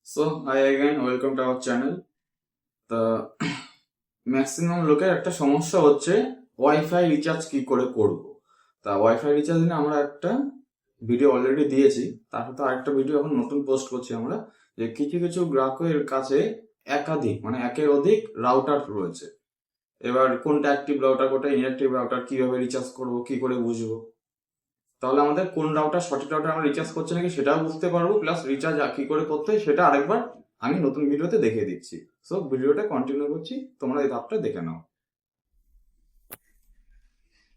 So hi again, welcome to our channel. তা maximum লোকের একটা সমস্যা হচ্ছে ওয়াইফাই রিচার্জ কি করে করব। তা ওয়াইফাই রিচার্জ নিয়ে আমরা একটা ভিডিও অলরেডি দিয়েছি, তার সাথে আরেকটা ভিডিও এখন নতুন পোস্ট করছি আমরা, যে কিছু কিছু গ্রাহকের কাছে একাধিক মানে একের অধিক রাউটার রয়েছে। এবার কোনটা অ্যাক্টিভ রাউটার কোনটা ইনঅ্যাক্টিভ রাউটার, কিভাবে রিচার্জ করব, কি করে বুঝবো? তাহলে আমাদের কোন রাউটার সঠিক রাউটার আমরা রিচার্জ করছি নাকি সেটাও বুঝতে পারবো, প্লাস রিচার্জ কি করে করতে হয় সেটা আরেকবার আমি নতুন ভিডিওতে দেখিয়ে দিচ্ছি। সো ভিডিওটা কন্টিনিউ করছি, তোমরা এই ধাপটা দেখে নাও।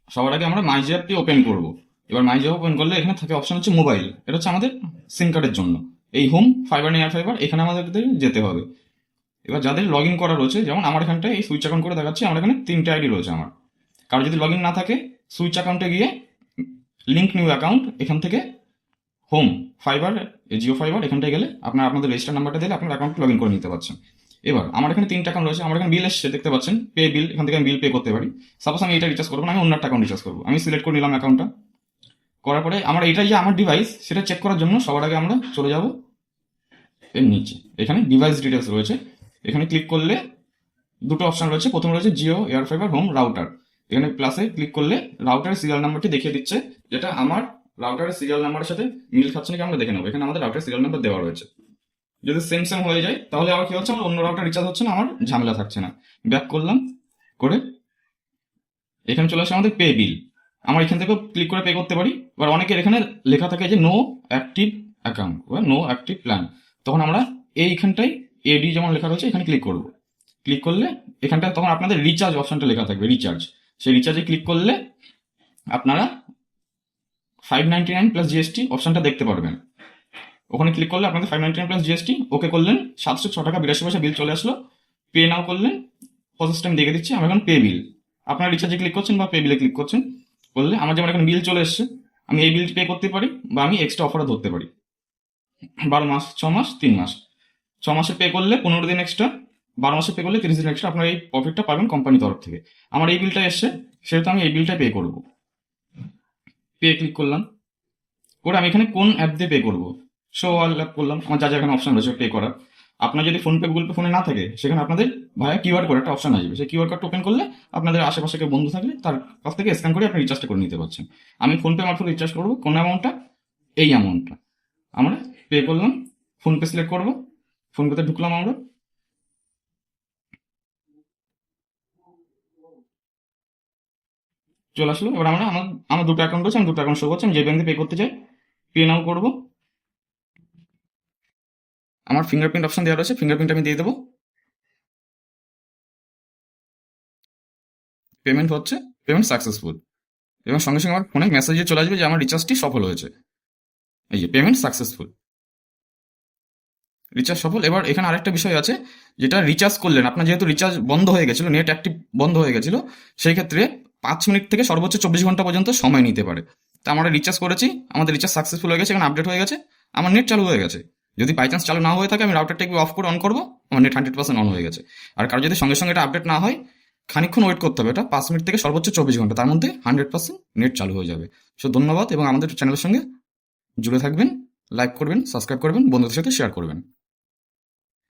সবার আগে আমরা মাই জি অ্যাপটি ওপেন করব। এবার মাই জি অ্যাপ ওপেন করলে এখানে থাকে অপশন হচ্ছে মোবাইল, এটা হচ্ছে আমাদের সিম কার্ডের জন্য। এই হোম ফাইবার নিয়ার ফাইবার এখানে আমাদের যেতে হবে। এবার যাদের লগ ইন করা রয়েছে, যেমন আমার এখানটায় এই সুইচ অ্যাকাউন্ট করে দেখাচ্ছি, আমার এখানে 3টে আইডি রয়েছে আমার। কারো যদি লগ ইন না থাকে, সুইচ অ্যাকাউন্টে গিয়ে লিঙ্ক নিউ অ্যাকাউন্ট, এখান থেকে হোম ফাইবার জিও ফাইবার এখানটায় গেলে আপনাদের রেজিস্টার নাম্বারটা দিলে আপনার অ্যাকাউন্ট লগ ইন করে নিতে পারছেন। এবার আমার এখানে 3টে অ্যাকাউন্ট রয়েছে, আমার এখানে বিল এসছে দেখতে পাচ্ছেন, পে বিল, এখান থেকে আমি বিল পে করতে পারি। সাপোজ আমি এটা রিচার্জ করবো না, আমি অন্য একটা অ্যাকাউন্ট রিচার্জ করবো, আমি সিলেক্ট করে নিলাম অ্যাকাউন্টটা। করার পরে আমার এটা যে আমার ডিভাইস সেটা চেক করার জন্য সবার আগে আমরা চলে যাব এর নিচে, এখানে ডিভাইস ডিটেলস রয়েছে, এখানে ক্লিক করলে দুটো অপশন রয়েছে। প্রথমে রয়েছে Jio air fibre home router, এখানে প্লাসে ক্লিক করলে রাউটারের সিরিয়াল নাম্বারটি দেখিয়ে দিচ্ছে, যেটা আমার রাউটারের সিরিয়াল নাম্বারের সাথে মিল খাচ্ছে নাকি আমরা দেখে নেবো। এখানে আমাদের রাউটার সিরিয়াল নাম্বার দেওয়া রয়েছে, যদি সেম সেম হয়ে যায় তাহলে আমার কি হচ্ছে, আমার অন্য রাউটার রিচার্জ হচ্ছে না, আমার ঝামেলা থাকছে না। ব্যাক করলাম, করে এখানে চলে আসে আমাদের পে বিল, আমার এখান থেকেও ক্লিক করে পে করতে পারি। এবার অনেকের এখানে লেখা থাকে যে নো অ্যাক্টিভ অ্যাকাউন্ট বা নো অ্যাক্টিভ প্ল্যান, তখন আমরা এইখানটায় এডি যেমন লেখা রয়েছে এখানে ক্লিক করব। ক্লিক করলে এখানটায় তখন আপনাদের রিচার্জ অপশনটা লেখা থাকবে, রিচার্জ। সেই রিচার্জে ক্লিক করলে আপনারা 599 প্লাস জিএসটি অপশনটা দেখতে পারবেন। ওখানে ক্লিক করলে আপনাদের 599 প্লাস জিএসটি ওকে করলেন, 706 টাকা 82 পয়সা বিল চলে আসলো। পে নাও করলেন, প্রসেস টাইম দেখে দিচ্ছি, আমি এখন পে বিল। আপনারা রিচার্জে ক্লিক করছেন বা পে বিলে ক্লিক করছেন, করলে আমার যেমন এখন বিল চলে এসছে, আমি এই বিলটি পে করতে পারি বা আমি এক্সট্রা অফারও ধরতে পারি। 12 মাস, 6 মাস, 3 মাস। 6 মাসে পে করলে 15 দিন এক্সট্রা, 12 মাসে পে করলে 30 দিন এক্সট্রা, আপনার এই প্রফিটটা পাবেন কোম্পানির তরফ থেকে। আমার এই বিলটা এসছে, সেহেতু আমি এই বিলটা পে করব। পে ক্লিক করলাম, করে আমি এখানে কোন অ্যাপ দিয়ে পে করবো, শো অল অ্যাপ করলাম, আমার যা যা এখানে অপশন রয়েছে পে করার। আপনার যদি ফোনপে গুগল পে ফোনে না থাকে, সেখানে আপনাদের ভাইয়া কিউআর কোড একটা অপশন আসবে, সেই কিউআর কোডটা ওপেন করলে আপনাদের আশেপাশে কেউ বন্ধু থাকলে তার কাছ থেকে স্ক্যান করে আপনি রিচার্জটা করে নিতে পারছেন। আমি ফোনপে মারফত রিচার্জ করবো, কোন অ্যামাউন্টটা, এই অ্যামাউন্টটা আমরা পে করলাম। ফোনপে সিলেক্ট করবো, ফোনপেতে ঢুকলাম আমরা, চলে আসলো। এবার আমরা আমার দুটো অ্যাকাউন্ট আছে, আমি দুটো অ্যাকাউন্ট শো করছি, আমি যে ব্যাংকে পে করতে চাই পে নাও করবো। আমার ফিঙ্গারপ্রিন্ট অপশন দেওয়া রয়েছে, ফিঙ্গারপ্রিন্ট আমি দিয়ে দেবো। পেমেন্ট হচ্ছে, পেমেন্ট সাকসেসফুল, এবং সঙ্গে সঙ্গে আমার ফোনে মেসেজে চলে আসবে যে আমার রিচার্জটি সফল হয়েছে। এই যে পেমেন্ট সাকসেসফুল, রিচার্জ সফল। এবার এখানে আরেকটা বিষয় আছে, যেটা রিচার্জ করলেন আপনার, যেহেতু রিচার্জ বন্ধ হয়ে গেছিল, নেট অ্যাক্টিভ বন্ধ হয়ে গেছিল, সেই ক্ষেত্রে 5 মিনিট থেকে সর্বোচ্চ 24 ঘন্টা পর্যন্ত সময় নিতে পারে। তা আমরা রিচার্জ করেছি, আমাদের রিচার্জ সাকসেসফুল হয়ে গেছে, এখানে আপডেট হয়ে গেছে, আমার নেট চালু হয়ে গেছে। যদি বাই চান্স চালু না হয়ে থাকে, আমি রাউটারটা একটু অফ করে অন করবো, আমার নেট 100% অন হয়ে গেছে। আর কারো যদি সঙ্গে সঙ্গে এটা আপডেট না হয়, খানিকক্ষণ ওয়েট করতে হবে, এটা 5 মিনিট থেকে সর্বোচ্চ 24 ঘন্টা, তার মধ্যে 100% নেট চালু হয়ে যাবে। সো ধন্যবাদ, এবং আমাদের চ্যানেলের সঙ্গে জুড়ে থাকবেন, লাইক করবেন, সাবস্ক্রাইব করবেন, বন্ধুদের সাথে শেয়ার করবেন।